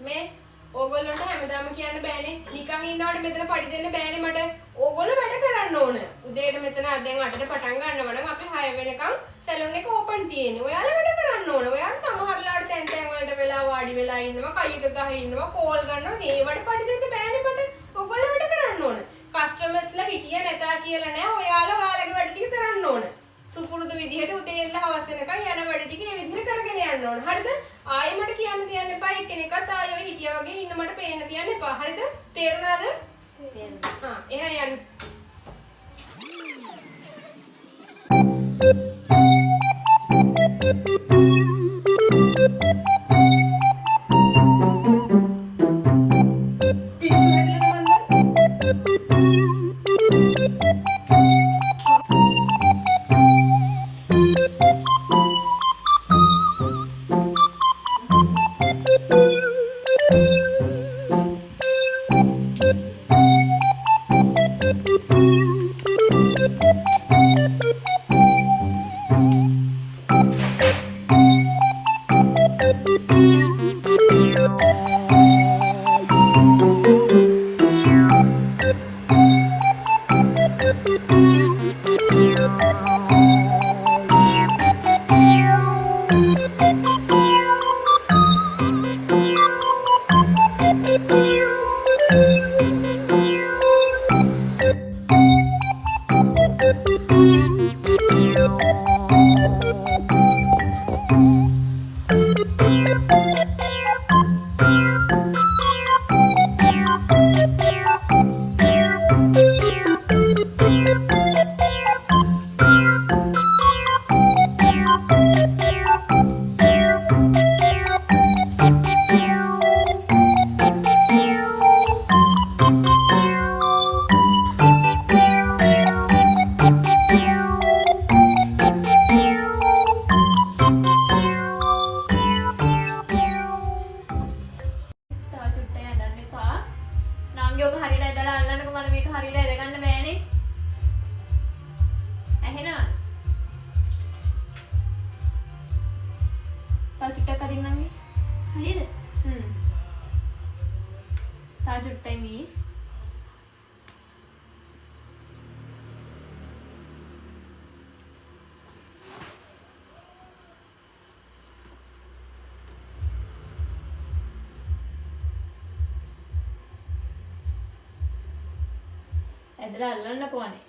මේ ඕගොල්ලන්ට හැමදාම කියන්න බෑනේ. නිකන් ඉන්නවට මෙතන පඩි දෙන්න බෑනේ මට. ඕගොල්ලෝ වැඩ කරන්න ඕන. උදේට මෙතන දැන් 8ට පටන් ගන්නවා නම් අපි 6 වෙනකම් සැලුන් එක ඕපන් තියෙන්නේ. ඔයාලා වැඩ කරන්න ඕන. ඔයාලා සමහරලාට තැන් වලට වෙලා වාඩි වෙලා ඉන්නවා, කයියක ගහ ඉන්නවා, කෝල් ගන්නවා. ඒවට පඩි දෙන්න බෑනේ මට. ඔයගොල්ලෝ වැඩ කරන්න ඕන. කස්ටමර්ස්ලා හිටිය නැතා කියලා නෑ. ඔයාලා ඔයාලගේ වැඩ ටික කරන්න ඕන. සුපුරුදු විදිහට උදේ ඉඳලා හවස වෙනකන් යන වැඩ ටික ඒ විදිහට කරගෙන යන්න ඕන. හරිද? ආයෙ මට කියන්න තියන්න එපා. එක්කෙනෙක්වත් ආයෙ ඔය හිටියා වගේ ඉන්න මට පේන්න තියන්න එපා. හරිද? තේරුණාද? තේරුණා. එහෙනම් යන්න. ඇදලා අල්ලන්න පොවනේ.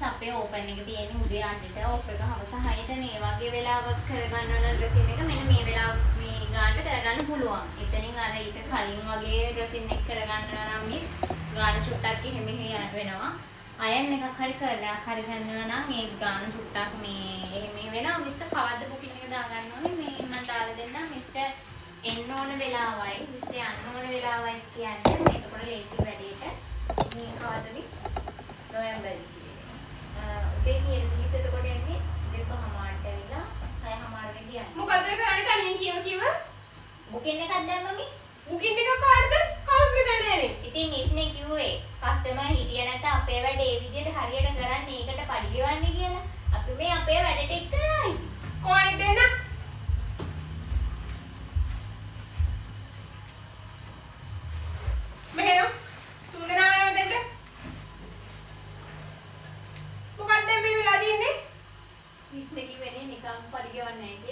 අපේ ඕපන් එක තියෙන්නේ උදේ 8ට ඔෆ් එක හවස 6ට මේ වගේ වෙලාවක් කරගන්න ඕන ඩ්‍රෙසින් එක මෙන්න මේ වෙලාව මේ ගානට කරගන්න පුළුවන්. එතනින් අර ඊට කලින් වගේ ඩ්‍රෙසින් එක කරගන්න නම් මිස් ගාන චුට්ටක් එහෙම වෙනවා. අයන් එකක් හරි කරලා හරි ගන්නවා නම් මේ ගාන චුට්ටක් මේ එහෙම වෙනවා. මිස්ටර් කවද්ද බුකින් එක දාගන්න ඕනේ. මේ මම දාලා දෙන්නම් මිස්ටර් එන්න ඕන වෙලාවයි මිස්ටර් යන්න ඕන වෙලාවයි කියන්නේ මේකපොර ලේසි වැඩේට මේ කවද්ද මිස් නොවැම්බර් 20 උදේ කියන මිස් එතකොට එන්නේ දෙකමාරට ඇවිල්ලා 6:00 වෙනි යන්නේ මොකද කරන්නේ තනියෙන් කිව බුකින් එකක් දැම්ම මිස් බුකින් එක කාටද කවුරුද දැනන්නේ ඉතින් මිස්නේ කිව්වේ කස්ටමර් හිටිය නැත්නම් අපේ වැඩ ඒ විදිහට හරියට කරන්නේ ඒකට පඩි ගෙවන්නේ කියලා අපි මේ අපේ වැඩ ටික කරයි කොහෙද දෙන්න මෙහෙම තුන්දෙනා වෙනව දෙන්න මොකක්ද මේ වෙලා තියෙන්නේ මිස්නේ කිව්වේ නිකන් පඩි ගෙවන්නේ නැහැ